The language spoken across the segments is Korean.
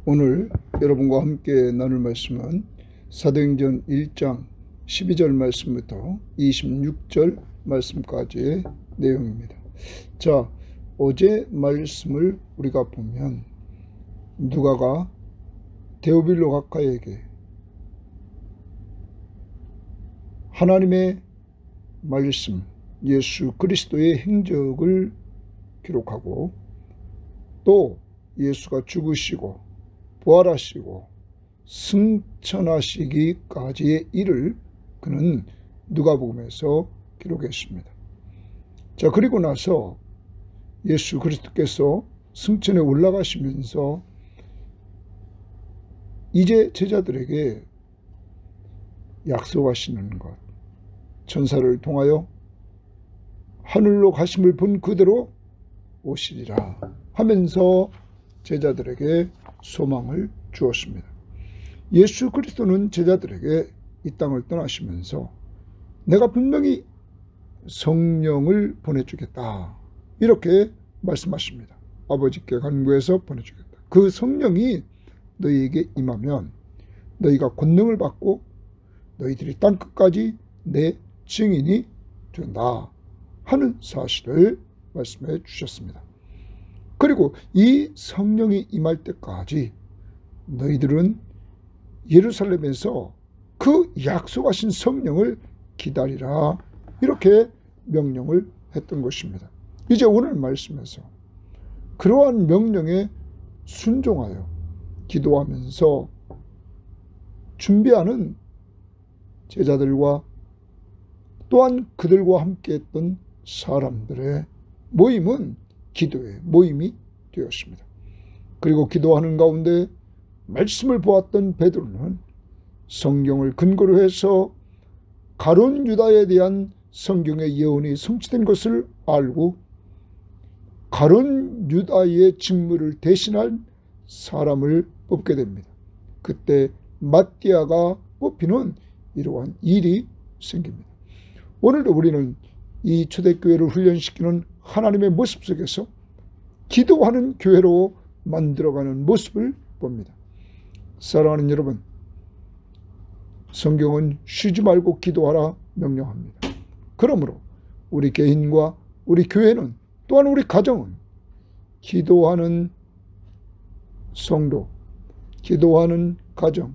오늘 여러분과 함께 나눌 말씀은 사도행전 1장 12절 말씀부터 26절 말씀까지의 내용입니다. 자, 어제 말씀을 우리가 보면 누가가 데오빌로 각하에게 하나님의 말씀, 예수 그리스도의 행적을 기록하고 또 예수가 죽으시고 부활하시고 승천하시기까지의 일을 그는 누가복음에서 기록했습니다. 자, 그리고 나서 예수 그리스도께서 승천에 올라가시면서 이제 제자들에게 약속하시는 것, 천사를 통하여 하늘로 가심을 본 그대로 오시리라 하면서 제자들에게 소망을 주었습니다. 예수 그리스도는 제자들에게 이 땅을 떠나시면서 내가 분명히 성령을 보내주겠다 이렇게 말씀하십니다. 아버지께 간구해서 보내주겠다. 그 성령이 너희에게 임하면 너희가 권능을 받고 너희들이 땅끝까지 내 증인이 된다 하는 사실을 말씀해 주셨습니다. 그리고 이 성령이 임할 때까지 너희들은 예루살렘에서 그 약속하신 성령을 기다리라 이렇게 명령을 했던 것입니다. 이제 오늘 말씀에서 그러한 명령에 순종하여 기도하면서 준비하는 제자들과 또한 그들과 함께했던 사람들의 모임은 기도의 모임이 되었습니다. 그리고 기도하는 가운데 말씀을 보았던 베드로는 성경을 근거로 해서 가룟 유다에 대한 성경의 예언이 성취된 것을 알고 가룟 유다의 직무를 대신할 사람을 뽑게 됩니다. 그때 마띠아가 뽑히는 이러한 일이 생깁니다. 오늘도 우리는 이 초대교회를 훈련시키는 하나님의 모습 속에서 기도하는 교회로 만들어가는 모습을 봅니다. 사랑하는 여러분, 성경은 쉬지 말고 기도하라 명령합니다. 그러므로 우리 개인과 우리 교회는 또한 우리 가정은 기도하는 성도, 기도하는 가정,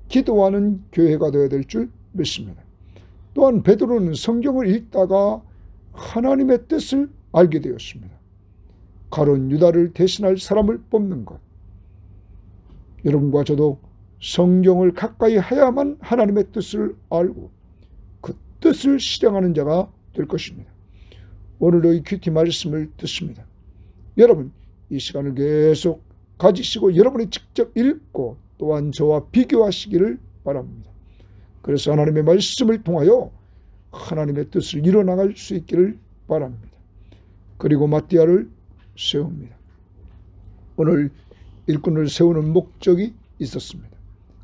기도하는 교회가 되어야 될 줄 믿습니다. 또한 베드로는 성경을 읽다가 하나님의 뜻을 알게 되었습니다. 가룟 유다를 대신할 사람을 뽑는 것. 여러분과 저도 성경을 가까이 해야만 하나님의 뜻을 알고 그 뜻을 실행하는 자가 될 것입니다. 오늘도 이 큐티 말씀을 듣습니다. 여러분 이 시간을 계속 가지시고 여러분이 직접 읽고 또한 저와 비교하시기를 바랍니다. 그래서 하나님의 말씀을 통하여 하나님의 뜻을 이뤄나갈 수 있기를 바랍니다. 그리고 마띠아를 세웁니다. 오늘 일꾼을 세우는 목적이 있었습니다.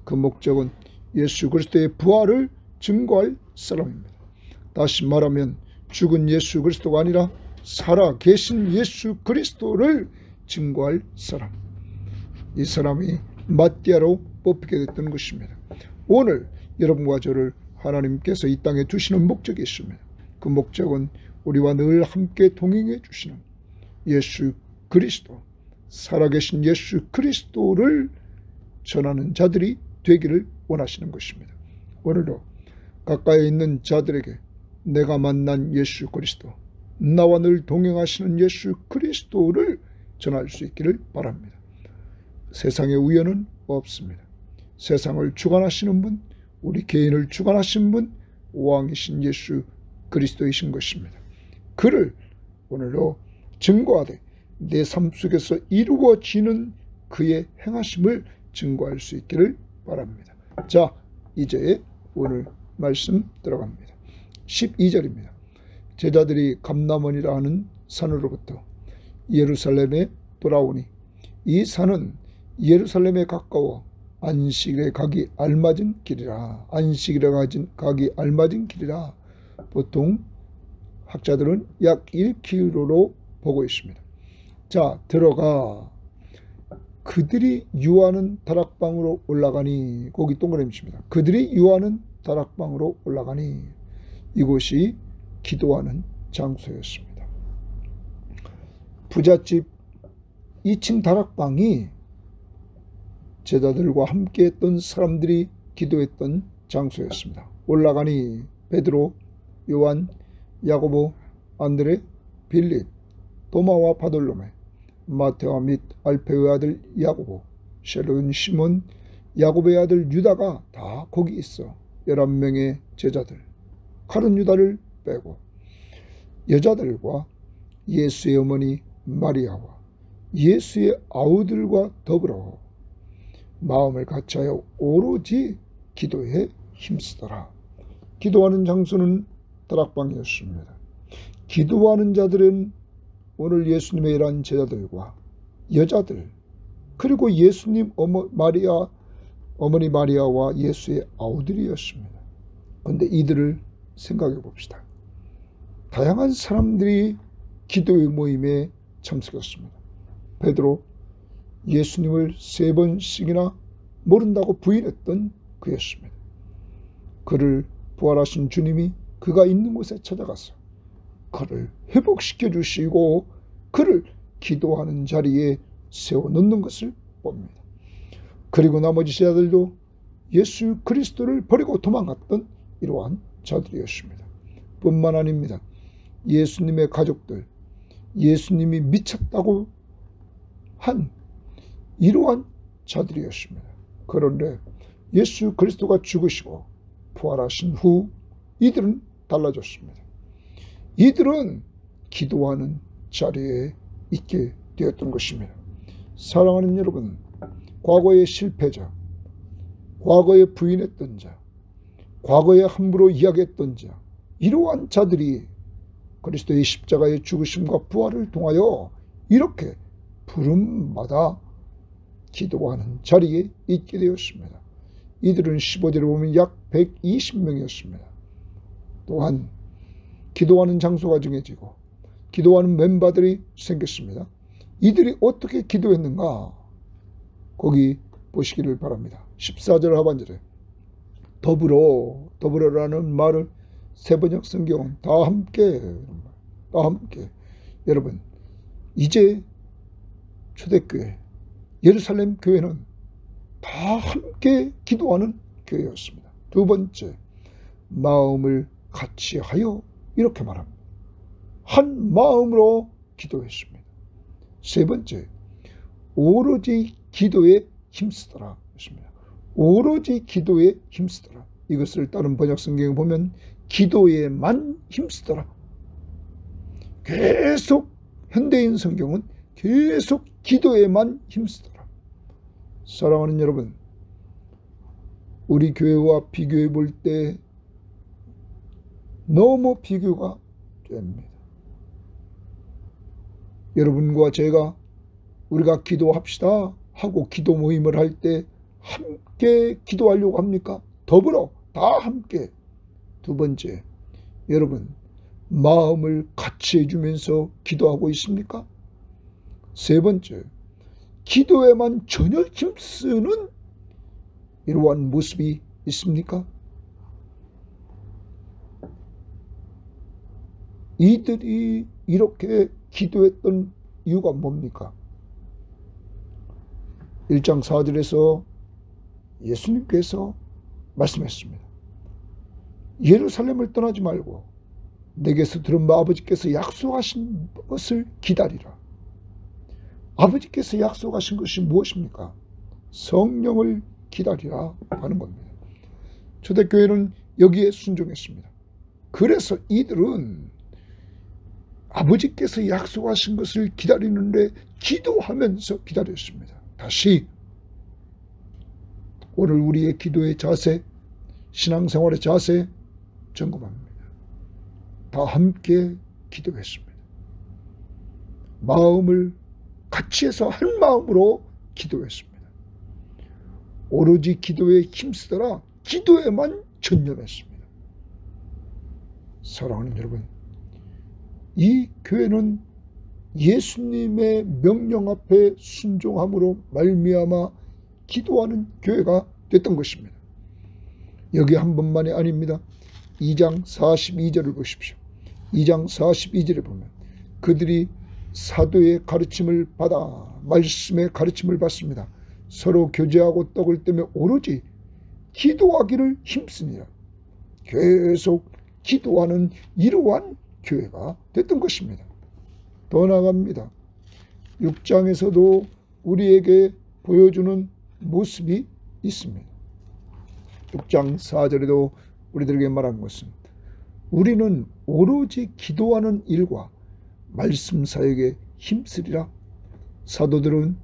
그 목적은 예수 그리스도의 부활을 증거할 사람입니다. 다시 말하면 죽은 예수 그리스도가 아니라 살아 계신 예수 그리스도를 증거할 사람. 이 사람이 마띠아로 뽑히게 됐던 것입니다. 오늘 여러분과 저를 하나님께서 이 땅에 두시는 목적이 있습니다. 그 목적은 우리와 늘 함께 동행해 주시는 예수 그리스도, 살아계신 예수 그리스도를 전하는 자들이 되기를 원하시는 것입니다. 오늘도 가까이 있는 자들에게 내가 만난 예수 그리스도, 나와 늘 동행하시는 예수 그리스도를 전할 수 있기를 바랍니다. 세상에 우연은 없습니다. 세상을 주관하시는 분, 우리 개인을 주관하신 분, 왕이신 예수 그리스도이신 것입니다. 그를 오늘도 증거하되 내 삶 속에서 이루어지는 그의 행하심을 증거할 수 있기를 바랍니다. 자, 이제 오늘 말씀 들어갑니다. 12절입니다. 제자들이 감람원이라 하는 산으로부터 예루살렘에 돌아오니 이 산은 예루살렘에 가까워 안식일에 가기 알맞은 길이라. 안식일에 가기 알맞은 길이라. 보통 학자들은 약 1km로 보고 있습니다. 자, 들어가 그들이 유하는 다락방으로 올라가니, 거기 동그라미 칩니다. 그들이 유하는 다락방으로 올라가니, 이곳이 기도하는 장소였습니다. 부잣집 2층 다락방이 제자들과 함께 했던 사람들이 기도했던 장소였습니다. 올라가니 베드로, 요한, 야고보, 안드레, 빌립, 도마와 바돌로메, 마테와 및 알페의 아들 야고보, 셀로온 시몬, 야고보의 아들 유다가 다 거기 있어 11명의 제자들, 가룟 유다를 빼고 여자들과 예수의 어머니 마리아와 예수의 아우들과 더불어 마음을 같이하여 오로지 기도에 힘쓰더라. 기도하는 장소는 다락방이었습니다. 기도하는 자들은 오늘 예수님의 일한 제자들과 여자들, 그리고 예수님 어머니 마리아와 예수의 아우들이었습니다. 그런데 이들을 생각해 봅시다. 다양한 사람들이 기도의 모임에 참석했습니다. 베드로, 예수님을 3번씩이나 모른다고 부인했던 그였습니다. 그를 부활하신 주님이 그가 있는 곳에 찾아가서 그를 회복시켜 주시고 그를 기도하는 자리에 세워놓는 것을 봅니다. 그리고 나머지 제자들도 예수 그리스도를 버리고 도망갔던 이러한 자들이었습니다. 뿐만 아닙니다. 예수님의 가족들, 예수님이 미쳤다고 한 이러한 자들이었습니다. 그런데 예수 그리스도가 죽으시고 부활하신 후 이들은 달라졌습니다. 이들은 기도하는 자리에 있게 되었던 것입니다. 사랑하는 여러분, 과거의 실패자, 과거에 부인했던 자, 과거에 함부로 이야기했던 자, 이러한 자들이 그리스도의 십자가의 죽으심과 부활을 통하여 이렇게 부름받아 기도하는 자리에 있게 되었습니다. 이들은 15절에 보면 약 120명이었습니다. 또한 기도하는 장소가 정해지고 기도하는 멤버들이 생겼습니다. 이들이 어떻게 기도했는가? 거기 보시기를 바랍니다. 14절 하반절에 더불어라는 말을 세번역 성경은 다 함께. 여러분, 이제 초대교회, 예루살렘 교회는 다 함께 기도하는 교회였습니다. 두 번째, 마음을 같이 하여, 이렇게 말합니다. 한 마음으로 기도했습니다. 세 번째, 오로지 기도에 힘쓰더라 했습니다. 오로지 기도에 힘쓰더라. 이것을 다른 번역 성경에 보면 기도에만 힘쓰더라. 계속 현대인 성경은 계속 기도에만 힘쓰더라. 사랑하는 여러분, 우리 교회와 비교해 볼 때 너무 비교가 됩니다. 여러분과 제가 우리가 기도합시다 하고 기도 모임을 할 때 함께 기도하려고 합니까? 더불어 다 함께. 두 번째, 여러분 마음을 같이 해주면서 기도하고 있습니까? 세 번째, 기도에만 전혀 힘쓰는 이러한 모습이 있습니까? 이들이 이렇게 기도했던 이유가 뭡니까? 1장 4절에서 예수님께서 말씀했습니다. 예루살렘을 떠나지 말고 내게서 들은 바 아버지께서 약속하신 것을 기다리라. 아버지께서 약속하신 것이 무엇입니까? 성령을 기다리라 하는 겁니다. 초대교회는 여기에 순종했습니다. 그래서 이들은 아버지께서 약속하신 것을 기다리는데 기도하면서 기다렸습니다. 다시 오늘 우리의 기도의 자세, 신앙생활의 자세 점검합니다. 다 함께 기도했습니다. 마음을 같이 해서 한 마음으로 기도했습니다. 오로지 기도에 힘쓰더라. 기도에만 전념했습니다. 사랑하는 여러분, 이 교회는 예수님의 명령 앞에 순종함으로 말미암아 기도하는 교회가 됐던 것입니다. 여기 한 번만이 아닙니다. 2장 42절을 보십시오. 2장 42절에 보면 그들이 사도의 가르침을 받아 말씀의 가르침을 받습니다. 서로 교제하고 떡을 떼며 오로지 기도하기를 힘쓰니라. 계속 기도하는 이러한 교회가 됐던 것입니다. 더 나아갑니다. 6장에서도 우리에게 보여주는 모습이 있습니다. 6장 4절에도 우리들에게 말한 것은 우리는 오로지 기도하는 일과 말씀 사역에 힘쓰리라. 사도들은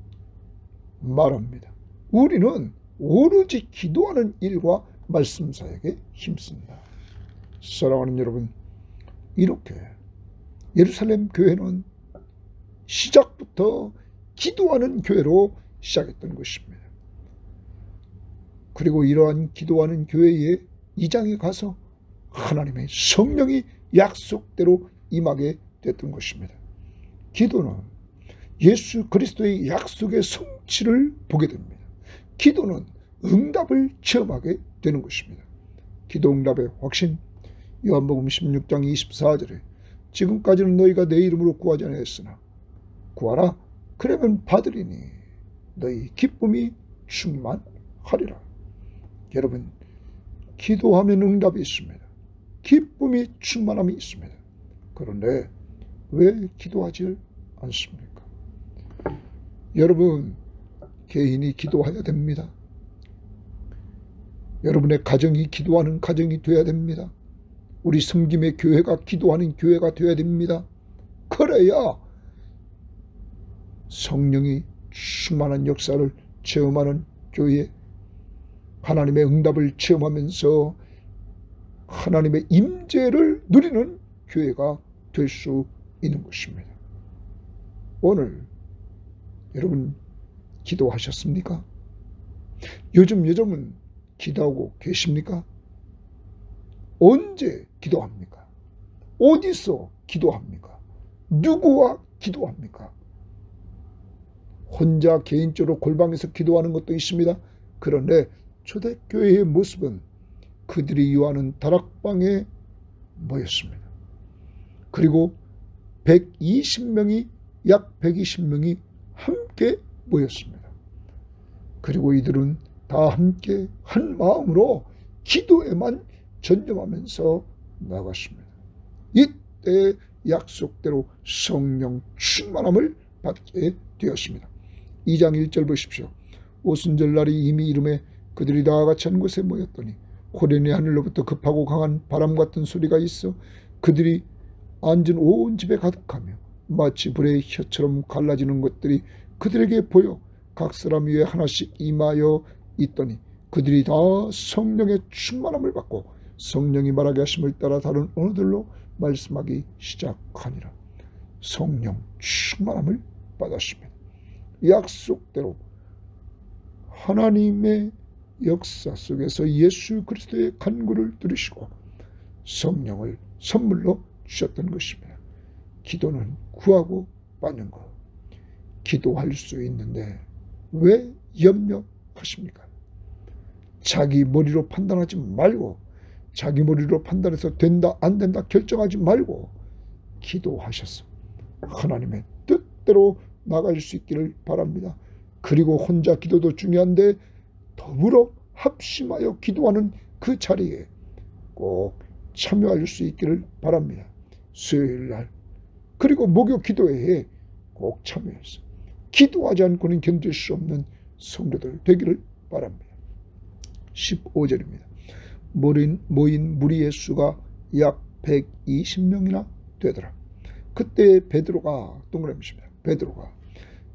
말합니다. 우리는 오로지 기도하는 일과 말씀 사역에 힘쓴다. 사랑하는 여러분, 이렇게 예루살렘 교회는 시작부터 기도하는 교회로 시작했던 것입니다. 그리고 이러한 기도하는 교회에 2장에 가서 하나님의 성령이 약속대로 임하게 됐던 것입니다. 기도는 예수 그리스도의 약속의 성취를 보게 됩니다. 기도는 응답을 체험하게 되는 것입니다. 기도 응답의 확신, 요한복음 16장 24절에 지금까지는 너희가 내 이름으로 구하지 아니하였으나 구하라 그러면 받으리니 너희 기쁨이 충만하리라. 여러분, 기도하면 응답이 있습니다. 기쁨이 충만함이 있습니다. 그런데 왜 기도하지 않습니까? 여러분, 개인이 기도해야 됩니다. 여러분의 가정이 기도하는 가정이 되어야 됩니다. 우리 섬김의 교회가 기도하는 교회가 되어야 됩니다. 그래야 성령이 충만한 역사를 체험하는 교회, 하나님의 응답을 체험하면서 하나님의 임재를 누리는 교회가 될 수 있는 것입니다. 오늘 여러분 기도하셨습니까? 요즘은 기도하고 계십니까? 언제 기도합니까? 어디서 기도합니까? 누구와 기도합니까? 혼자 개인적으로 골방에서 기도하는 것도 있습니다. 그런데 초대교회의 모습은 그들이 이용하는 다락방에 모였습니다. 그리고 120명이 약 120명이 함께 모였습니다. 그리고 이들은 다 함께 한 마음으로 기도에만 전념하면서 나갔습니다. 이때 약속대로 성령 충만함을 받게 되었습니다. 2장 1절 보십시오. 오순절날이 이미 이름에 그들이 다 같이 한 곳에 모였더니 호련히 하늘로부터 급하고 강한 바람 같은 소리가 있어 그들이 앉은 온 집에 가득하며 마치 불의 혀처럼 갈라지는 것들이 그들에게 보여 각 사람 위에 하나씩 임하여 있더니 그들이 다 성령의 충만함을 받고 성령이 말하게 하심을 따라 다른 언어들로 말씀하기 시작하니라. 성령 충만함을 받았습니다. 약속대로 하나님의 역사 속에서 예수 그리스도의 간구를 들으시고 성령을 선물로 주셨던 것입니다. 기도는 구하고 받는 것. 기도할 수 있는데 왜 염려하십니까? 자기 머리로 판단하지 말고, 자기 머리로 판단해서 된다 안 된다 결정하지 말고 기도하셔서 하나님의 뜻대로 나갈 수 있기를 바랍니다. 그리고 혼자 기도도 중요한데 더불어 합심하여 기도하는 그 자리에 꼭 참여할 수 있기를 바랍니다. 수요일날 그리고 목요 기도회에 꼭 참여해서 기도하지 않고는 견딜 수 없는 성도들 되기를 바랍니다. 15절입니다. 모인 무리의 수가 약 120명이나 되더라. 그때 베드로가 동그라미입니다. 베드로가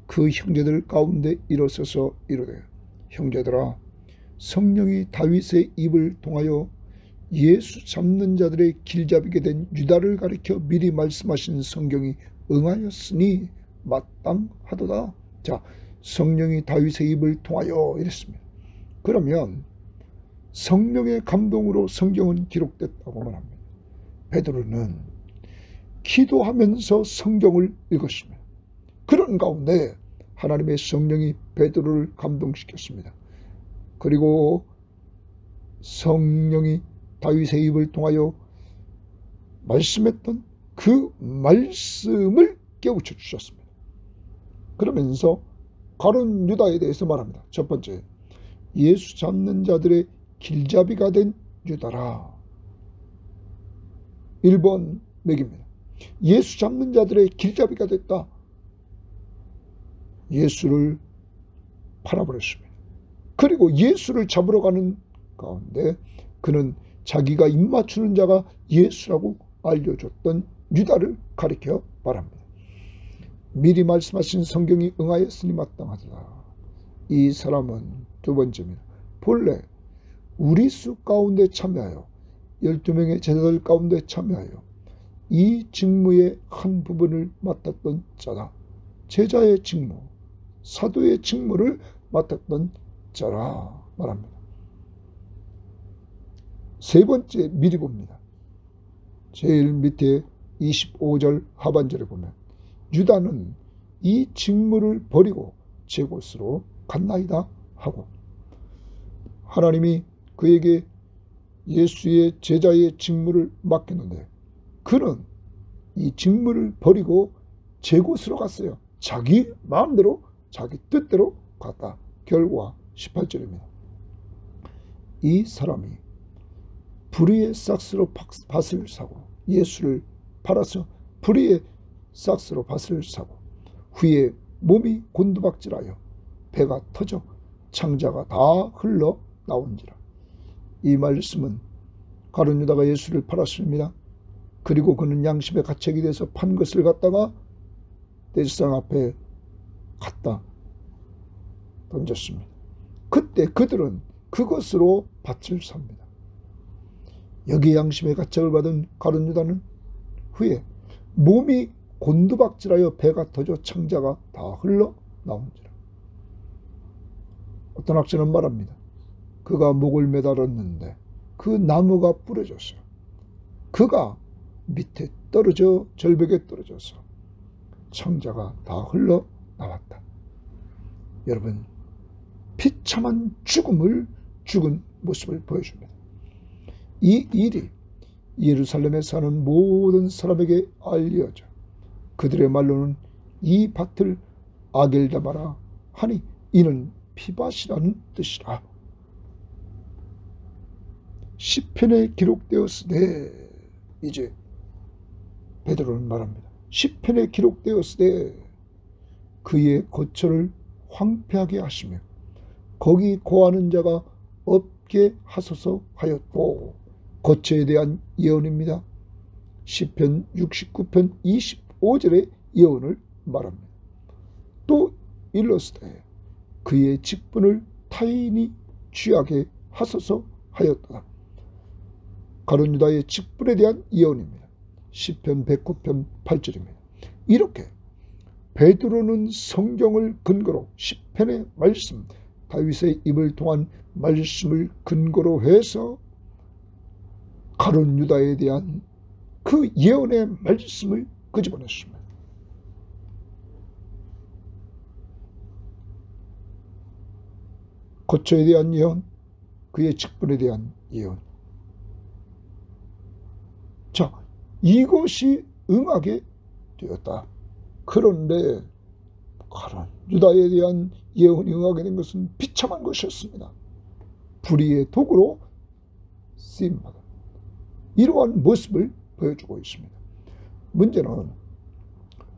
그 형제들 가운데 일어서서 이르되 형제들아 성령이 다윗의 입을 통하여 예수 잡는 자들의 길잡이게 된 유다를 가리켜 미리 말씀하신 성경이 응하였으니 마땅하도다. 자, 성령이 다윗의 입을 통하여 이랬습니다. 그러면 성령의 감동으로 성경은 기록됐다고 말합니다. 베드로는 기도하면서 성경을 읽었습니다. 그런 가운데 하나님의 성령이 베드로를 감동시켰습니다. 그리고 성령이 다윗의 입을 통하여 말씀했던 그 말씀을 깨우쳐 주셨습니다. 그러면서 가룟 유다에 대해서 말합니다. 첫 번째, 예수 잡는 자들의 길잡이가 된 유다라. 1번 맥입니다. 예수 잡는 자들의 길잡이가 됐다. 예수를 팔아버렸습니다. 그리고 예수를 잡으러 가는 가운데 그는 자기가 입맞추는 자가 예수라고 알려줬던 유다를 가리켜 말합니다. 미리 말씀하신 성경이 응하였으니 마땅하더라. 이 사람은 두 번째입니다. 본래 우리 수 가운데 참여하여 12명의 제자들 가운데 참여하여 이 직무의 한 부분을 맡았던 자다. 제자의 직무, 사도의 직무를 맡았던 자라 말합니다. 세 번째 미리 봅니다. 제일 밑에 25절 하반절에 보면 유다는 이 직무를 버리고 제 곳으로 갔나이다 하고, 하나님이 그에게 예수의 제자의 직무를 맡겼는데 그는 이 직무를 버리고 제 곳으로 갔어요. 자기 마음대로 자기 뜻대로 갔다. 결과 18절입니다. 이 사람이 불의의 삭스로 밭을 사고, 예수를 팔아서 불의의 삭스로 밭을 사고 후에 몸이 곤두박질하여 배가 터져 창자가 다 흘러 나온지라. 이 말씀은 가룟 유다가 예수를 팔았습니다. 그리고 그는 양심의 가책이 돼서 판 것을 갖다가 대제사장 앞에 갖다 던졌습니다. 그때 그들은 그것으로 밭을 삽니다. 여기 양심의 가책을 받은 가룟 유다는 후에 몸이 곤두박질하여 배가 터져 창자가 다 흘러 나온지라. 어떤 학자는 말합니다. 그가 목을 매달았는데 그 나무가 부러졌어요. 그가 밑에 떨어져 절벽에 떨어져서 창자가 다 흘러 나왔다. 여러분, 비참한 죽은 모습을 보여줍니다. 이 일이 예루살렘에 사는 모든 사람에게 알려져 그들의 말로는 이 밭을 아겔다바라 하니 이는 피밭이라는 뜻이라. 시편에 기록되었으되, 이제 베드로는 말합니다. 시편에 기록되었으되 그의 거처를 황폐하게 하시며 거기 거하는 자가 없게 하소서 하였고, 거처에 대한 예언입니다. 시편 69편 25절의 예언을 말합니다. 또 일러스되 그의 직분을 타인이 취하게 하소서 하였다. 가룟 유다의 직분에 대한 예언입니다. 시편 109편 8절입니다. 이렇게 베드로는 성경을 근거로 시편의 말씀, 다윗의 입을 통한 말씀을 근거로 해서 가룟 유다에 대한 그 예언의 말씀을 끄집어냈습니다. 거처에 대한 예언, 그의 직분에 대한 예언. 자, 이것이 응하게 되었다. 그런데 가룟 유다에 대한 예언이 응하게 된 것은 비참한 것이었습니다. 불의의 도구로 쓰임받은 이러한 모습을 보여주고 있습니다. 문제는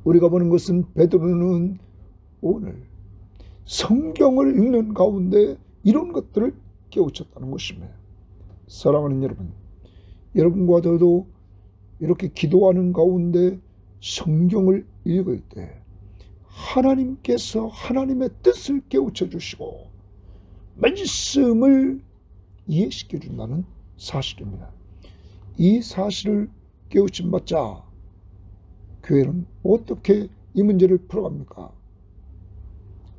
우리가 보는 것은 베드로는 오늘 성경을 읽는 가운데 이런 것들을 깨우쳤다는 것입니다. 사랑하는 여러분, 여러분과 저도 이렇게 기도하는 가운데 성경을 읽을 때 하나님께서 하나님의 뜻을 깨우쳐 주시고 말씀을 이해시켜 준다는 사실입니다. 이 사실을 깨우침 받자 교회는 어떻게 이 문제를 풀어갑니까?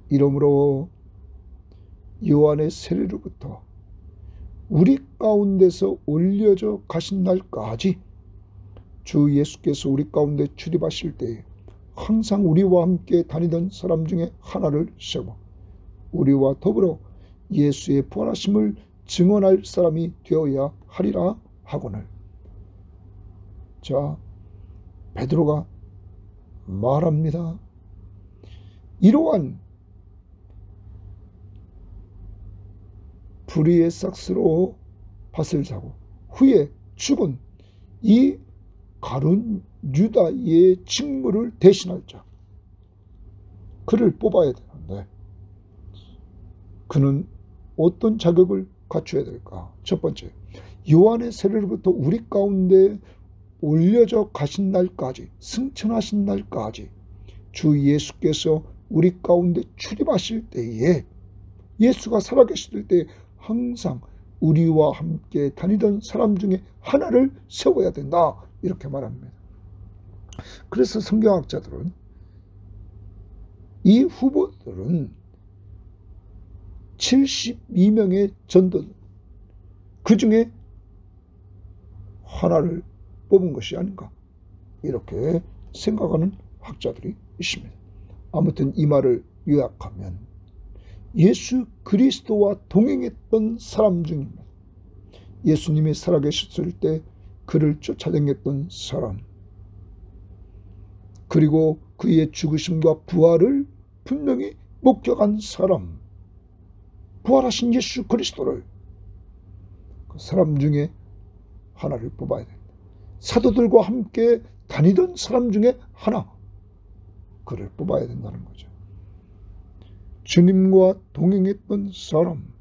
이러므로 요한의 세례로부터 우리 가운데서 올려져 가신 날까지 주 예수께서 우리 가운데 출입하실 때 항상 우리와 함께 다니던 사람 중에 하나를 세워 우리와 더불어 예수의 부활하심을 증언할 사람이 되어야 하리라 하거늘. 자, 베드로가 말합니다. 이러한 불의의 삭스로 밭을 사고 후에 죽은 이 가룟 유다의 직무를 대신할 자, 그를 뽑아야 되는데 그는 어떤 자격을 갖춰야 될까? 첫 번째, 요한의 세례로부터 우리 가운데 올려져 가신 날까지, 승천하신 날까지 주 예수께서 우리 가운데 출입하실 때에, 예수가 살아계실 때 항상 우리와 함께 다니던 사람 중에 하나를 세워야 된다, 이렇게 말합니다. 그래서 성경학자들은 이 후보들은 72명의 전도들, 그 중에 하나를 뽑은 것이 아닌가, 이렇게 생각하는 학자들이 있습니다. 아무튼 이 말을 요약하면 예수 그리스도와 동행했던 사람 중입니다. 예수님이 살아계셨을 때 그를 쫓아다녔던 사람, 그리고 그의 죽으심과 부활을 분명히 목격한 사람, 부활하신 예수 그리스도를, 그 사람 중에 하나를 뽑아야 됩니다. 사도들과 함께 다니던 사람 중에 하나, 그를 뽑아야 된다는 거죠. 주님과 동행했던 사람.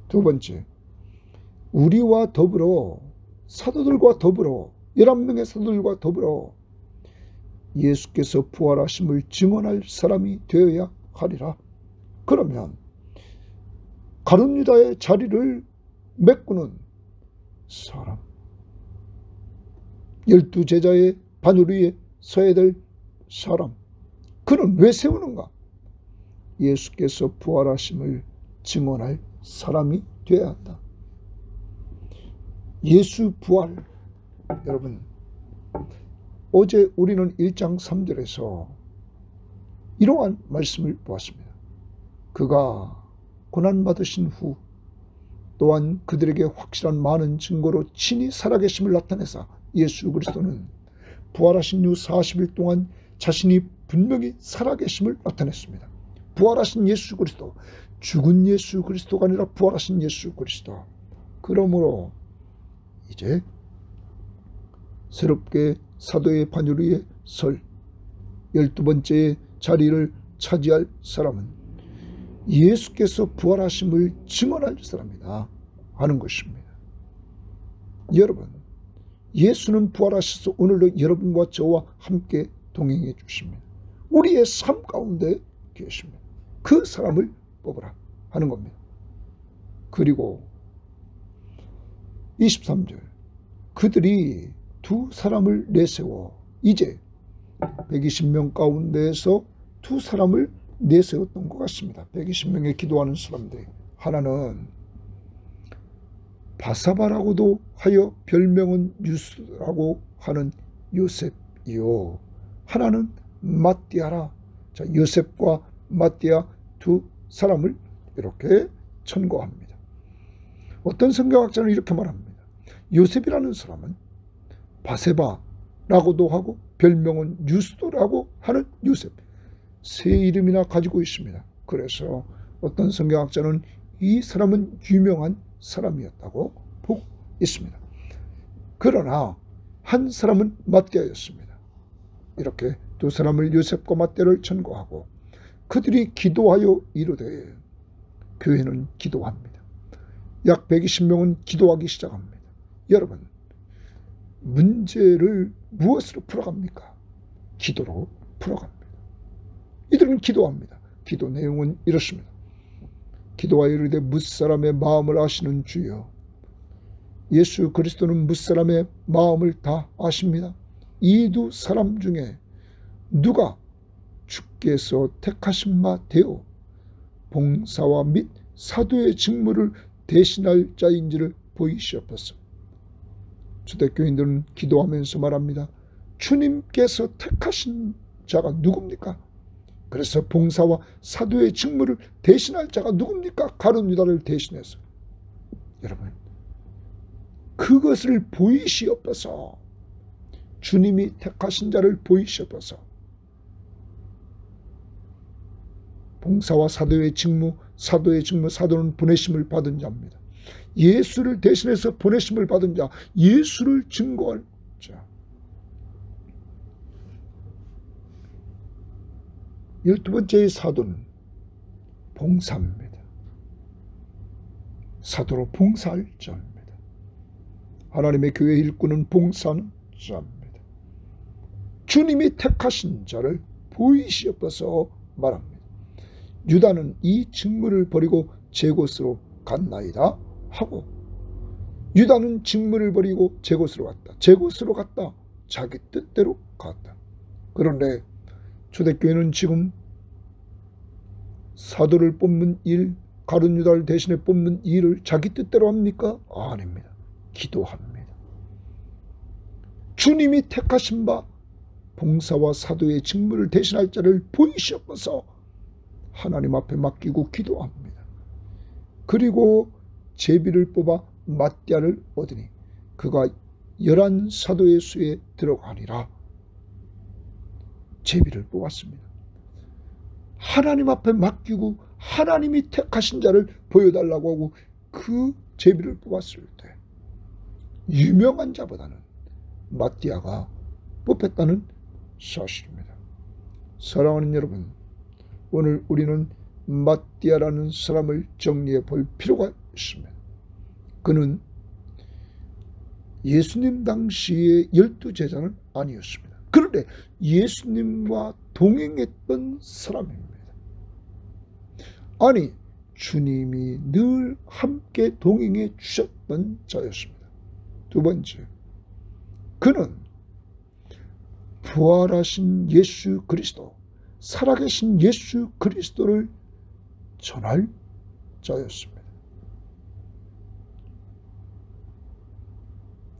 두 번째, 우리와 더불어, 사도들과 더불어, 11명의 사도들과 더불어 예수께서 부활하심을 증언할 사람이 되어야 하리라. 그러면 가룟 유다의 자리를 메꾸는 사람, 12제자의 바늘 위에 서야 될 사람, 그는 왜 세우는가? 예수께서 부활하심을 증언할 사람이 되어야 한다. 예수 부활, 여러분, 어제 우리는 1장 3절에서 이러한 말씀을 보았습니다. 그가 고난받으신 후 또한 그들에게 확실한 많은 증거로 친히 살아계심을 나타내사 예수 그리스도는 부활하신 후 40일 동안 자신이 분명히 살아계심을 나타냈습니다. 부활하신 예수 그리스도, 죽은 예수 그리스도가 아니라 부활하신 예수 그리스도. 그러므로 이제 새롭게 사도의 바늘 위에 설 12번째 자리를 차지할 사람은 예수께서 부활하심을 증언할 사람이다 하는 것입니다. 여러분, 예수는 부활하셔서 오늘도 여러분과 저와 함께 동행해 주십니다. 우리의 삶 가운데 계십니다. 그 사람을 뽑으라 하는 겁니다. 그리고 23절, 그들이 두 사람을 내세워, 이제 120명 가운데에서 두 사람을 내세웠던 것 같습니다. 120명의 기도하는 사람들, 하나는 바사바라고도 하여 별명은 유스라고 하는 요셉이요, 하나는 마띠아라. 자, 요셉과 마띠아 두 사람을 이렇게 천거합니다. 어떤 성경학자는 이렇게 말합니다. 요셉이라는 사람은 바세바라고도 하고 별명은 유스도라고 하는 요셉, 세 이름이나 가지고 있습니다. 그래서 어떤 성경학자는 이 사람은 유명한 사람이었다고 보고 있습니다. 그러나 한 사람은 마띠아였습니다. 이렇게 두 사람을 요셉과 마띠아를 천거하고 그들이 기도하여 이르되, 교회는 기도합니다. 약 120명은 기도하기 시작합니다. 여러분, 문제를 무엇으로 풀어갑니까? 기도로 풀어갑니다. 이들은 기도합니다. 기도 내용은 이렇습니다. 기도하여 이르되 뭇사람의 마음을 아시는 주여. 예수 그리스도는 뭇사람의 마음을 다 아십니다. 이 두 사람 중에 누가 주께서 택하신 바 되어 봉사와 및 사도의 직무를 대신할 자인지를 보이시옵소서. 초대교인들은 기도하면서 말합니다. 주님께서 택하신 자가 누굽니까? 그래서 봉사와 사도의 직무를 대신할 자가 누굽니까? 가룟 유다를 대신해서. 여러분, 그것을 보이시옵소서. 주님이 택하신 자를 보이시옵소서. 봉사와 사도의 직무, 사도는 보내심을 받은 자입니다. 예수를 대신해서 보내심을 받은 자, 예수를 증거할 자. 12번째의 사도는 봉사입니다. 사도로 봉사할 자입니다. 하나님의 교회 일꾼은 봉사하는 자입니다. 주님이 택하신 자를 보이시옵소서 말합니다. 유다는 이 직무를 버리고 제 곳으로 갔나이다 하고, 유다는 직무를 버리고 제 곳으로 갔다. 제 곳으로 갔다. 자기 뜻대로 갔다. 그런데 초대교회는 지금 사도를 뽑는 일, 가룟 유다를 대신해 뽑는 일을 자기 뜻대로 합니까? 아닙니다. 기도합니다. 주님이 택하신 바 봉사와 사도의 직무를 대신할 자를 보이시옵소서 하나님 앞에 맡기고 기도합니다. 그리고 제비를 뽑아 맏대아를 얻으니 그가 11사도의 수에 들어가니라. 제비를 뽑았습니다. 하나님 앞에 맡기고 하나님이 택하신 자를 보여달라고 하고 그 제비를 뽑았을 때 유명한 자보다는 맏대아가 뽑혔다는 사실입니다. 사랑하는 여러분, 오늘 우리는 맏대아라는 사람을 정리해 볼 필요가 있습니다. 그는 예수님 당시의 12제자는 아니었습니다. 그런데 예수님과 동행했던 사람입니다. 아니, 주님이 늘 함께 동행해 주셨던 자였습니다. 두 번째, 그는 부활하신 예수 그리스도, 살아계신 예수 그리스도를 전할 자였습니다.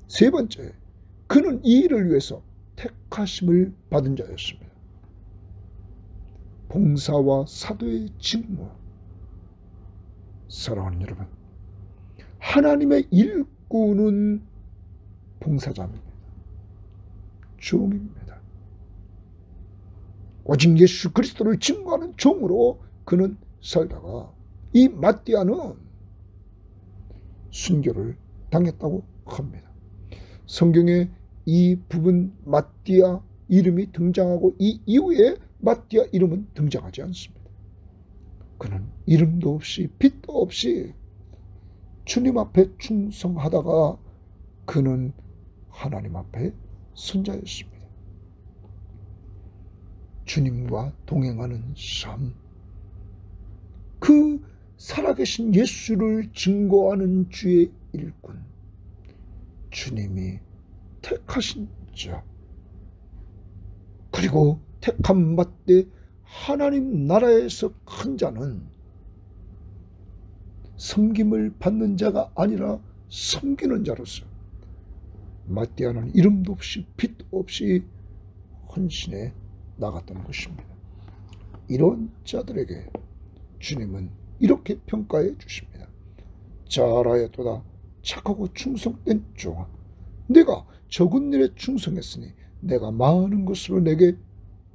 세 번째, 그는 이 일을 위해서 택하심을 받은 자였습니다. 봉사와 사도의 직무. 사랑하는 여러분, 하나님의 일꾼은 봉사자입니다. 종입니다. 오직 예수 그리스도를 증거하는 종으로 그는 살다가 이 맏대아는 순교를 당했다고 합니다. 성경에 이 부분 맏대아 이름이 등장하고 이 이후에 맏대아 이름은 등장하지 않습니다. 그는 이름도 없이 빛도 없이 주님 앞에 충성하다가 그는 하나님 앞에 선 자였습니다. 주님과 동행하는 삶, 그 살아계신 예수를 증거하는 주의 일꾼, 주님이 택하신 자, 그리고 택한 맏대 하나님 나라에서 큰 자는 섬김을 받는 자가 아니라 섬기는 자로서 맏대아는 이름도 없이 빛도 없이 헌신해 나갔던 것입니다. 이런 자들에게 주님은 이렇게 평가해 주십니다. 잘하였도다 착하고 충성된 종아, 내가 적은 일에 충성했으니 내가 많은 것으로 내게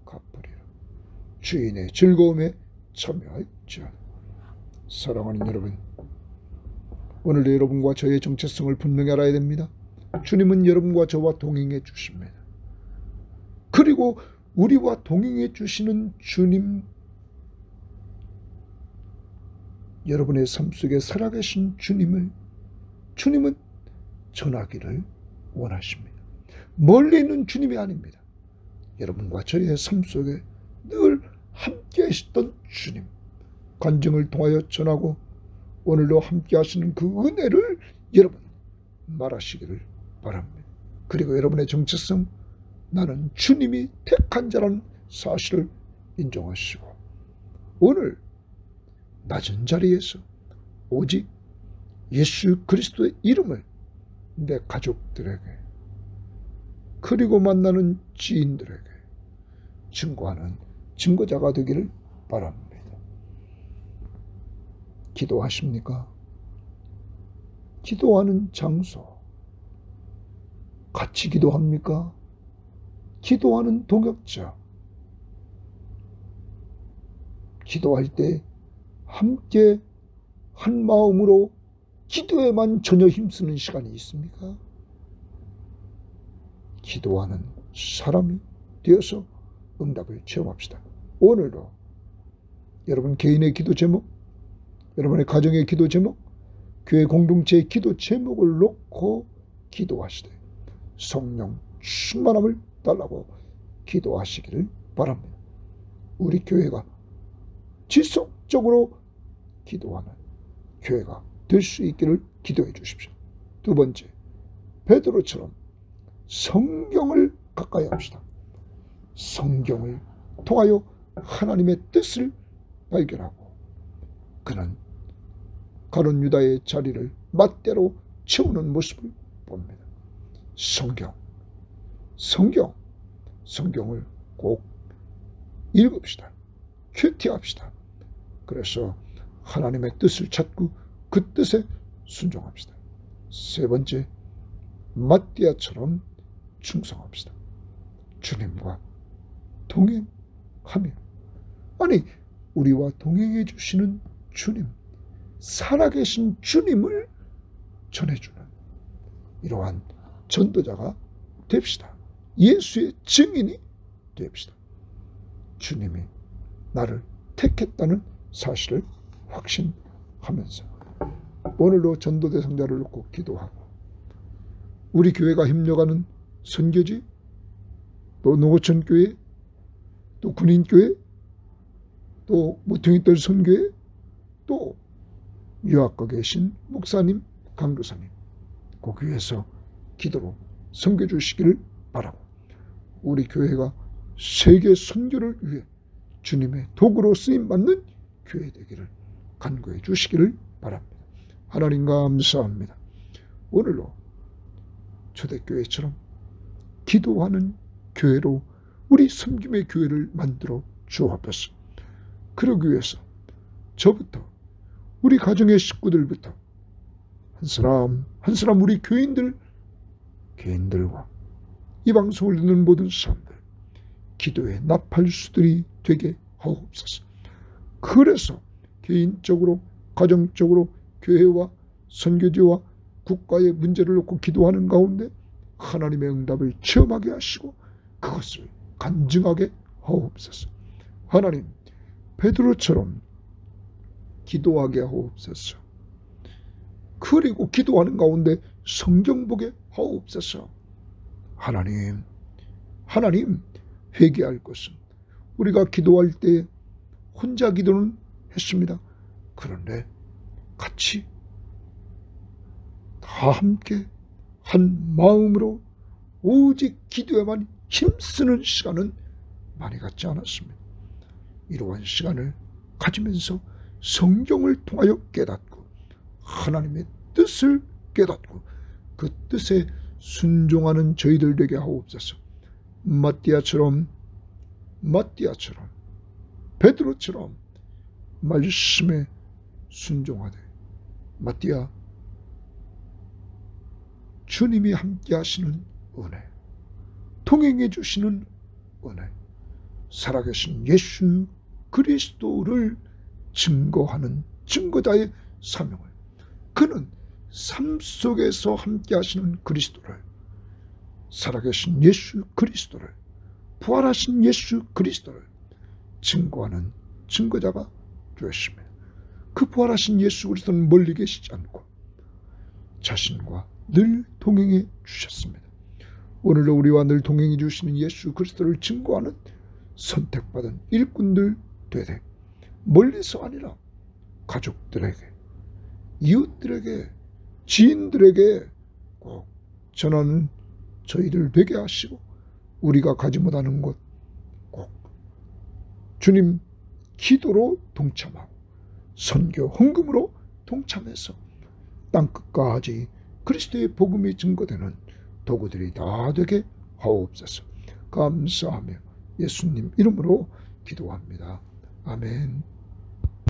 갚으리라. 주인의 즐거움에 참여할지어다. 사랑하는 여러분, 오늘도 여러분과 저의 정체성을 분명히 알아야 됩니다. 주님은 여러분과 저와 동행해 주십니다. 그리고 우리와 동행해 주시는 주님, 여러분의 삶 속에 살아계신 주님은 전하기를 원하십니다. 멀리 있는 주님이 아닙니다. 여러분과 저의 삶 속에 늘 함께 하셨던 주님, 간증을 통하여 전하고 오늘도 함께 하시는 그 은혜를 여러분 말하시기를 바랍니다. 그리고 여러분의 정체성, 나는 주님이 택한 자라는 사실을 인정하시고 오늘 낮은 자리에서 오직 예수 그리스도의 이름을 내 가족들에게, 그리고 만나는 지인들에게 증거하는 증거자가 되기를 바랍니다. 기도하십니까? 기도하는 장소, 같이 기도합니까? 기도하는 동역자, 기도할 때 함께 한 마음으로 기도에만 전혀 힘쓰는 시간이 있습니까? 기도하는 사람이 되어서 응답을 체험합시다. 오늘도 여러분 개인의 기도 제목, 여러분의 가정의 기도 제목, 교회 공동체의 기도 제목을 놓고 기도하시되 성령 충만함을 달라고 기도하시기를 바랍니다. 우리 교회가 지속적으로 기도하는 교회가 될 수 있기를 기도해 주십시오. 두 번째, 베드로처럼 성경을 가까이 합시다. 성경을 통하여 하나님의 뜻을 발견하고 그는 가룟 유다의 자리를 맞대로 채우는 모습을 봅니다. 성경을 꼭 읽읍시다. 큐티합시다. 그래서 하나님의 뜻을 찾고 그 뜻에 순종합시다. 세 번째, 마띠아처럼 충성합시다. 주님과 동행하며, 아니 우리와 동행해 주시는 주님, 살아계신 주님을 전해주는 이러한 전도자가 됩시다. 예수의 증인이 됩시다. 주님이 나를 택했다는 사실을 확신하면서 오늘도 전도 대상자를 놓고 기도하고 우리 교회가 협력하는 선교지, 또 농어촌교회, 또 군인교회, 또 모퉁이돌 선교회, 또 유학가 계신 목사님, 강도사님 그 위해서 기도로 섬겨 주시기를 바라고 우리 교회가 세계 선교를 위해 주님의 도구로 쓰임받는 교회 되기를 간구해 주시기를 바랍니다. 하나님 감사합니다. 오늘로 초대교회처럼 기도하는 교회로 우리 섬김의 교회를 만들어 주옵소서. 그러기 위해서 저부터 우리 가정의 식구들부터 한 사람 한 사람 우리 개인들과 이 방송을 듣는 모든 사람들 기도의 나팔수들이 되게 하옵소서. 그래서 개인적으로 가정적으로 교회와 선교지와 국가의 문제를 놓고 기도하는 가운데 하나님의 응답을 체험하게 하시고 그것을 간증하게 하옵소서. 하나님, 베드로처럼 기도하게 하옵소서. 그리고 기도하는 가운데 성경 보게 하옵소서. 하나님 회개할 것은 우리가 기도할 때 혼자 기도는 했습니다. 그런데 같이 다 함께 한 마음으로 오직 기도에만 힘쓰는 시간은 많이 갖지 않았습니다. 이러한 시간을 가지면서 성경을 통하여 깨닫고 하나님의 뜻을 깨닫고 그 뜻에 순종하는 저희들 되게 하옵소서. 마띠아처럼 베드로처럼 말씀에 순종하되 마띠아 주님이 함께 하시는 은혜, 동행해 주시는 은혜, 살아계신 예수 그리스도를 증거하는 증거자의 사명을, 그는 삶 속에서 함께 하시는 그리스도를, 살아계신 예수 그리스도를, 부활하신 예수 그리스도를 증거하는 증거자가 되었습니다. 그 부활하신 예수 그리스도는 멀리 계시지 않고 자신과 늘 동행해 주셨습니다. 오늘도 우리와 늘 동행해 주시는 예수 그리스도를 증거하는 선택받은 일꾼들 되되 멀리서 아니라 가족들에게, 이웃들에게, 지인들에게 꼭 전하는 저희들 되게 하시고 우리가 가지 못하는 곳 꼭 주님 기도로 동참하고 선교 헌금으로 동참해서 땅끝까지 그리스도의 복음이 증거되는 도구들이 다 되게 하옵소서. 감사하며 예수님 이름으로 기도합니다. 아멘.